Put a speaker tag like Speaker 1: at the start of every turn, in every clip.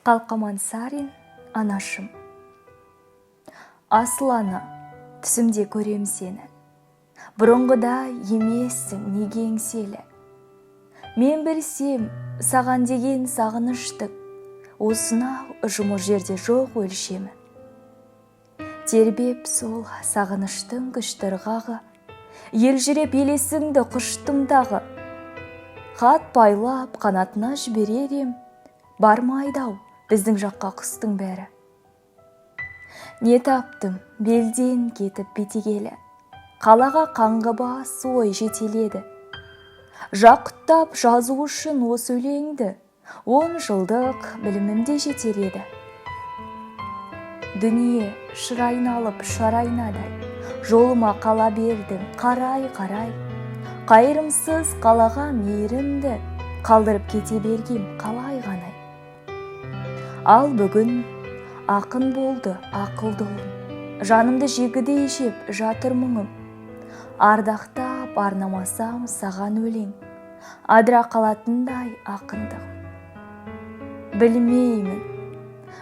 Speaker 1: Қалқаман Сарин, анашым. Асыл ана, түсімде көрем сені. Бұрынғыда емессің неге еңселі. Мен білсем, саған деген сағыныштың, осынау жұмыр жерде жоқ өлшемі. Тербеп сол сағыныштың күштірғағы, елжіреп елесіңді құштым дағы. Хат байлап қанатына жіберерем, бармайдау біздің жаққа құстың бәрі. Не таптым белден кетіп бетегелі, қалаға қаңғы бас ой жетеледі. Жақұттап жазу үшін осы өлеңді, 10 жылдық білімімде жетер еді. Дүние шыр айналып шар айнадай, жолыма қала бердің қарай-қарай. Қайырымсыз қалаға мейірімді, қалдырып кете бергем қалай ғанай. Ал бүгін ақын болды ақылды ұлым, жанымды жегідей жеп жатыр мұңым. Ардақтап арнамасам саған өлең, адыра қалатындай ақындығым. Білмеймін,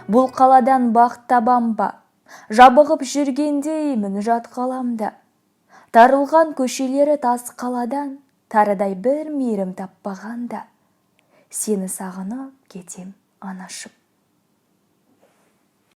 Speaker 1: бұл қаладан бақыт табам ба, жабығып жүргендеймін жат қаламда. Тарылған көшелері тас қаладан, тарыдай бір мейірім таппағанда, сені сағынып кетем анашым.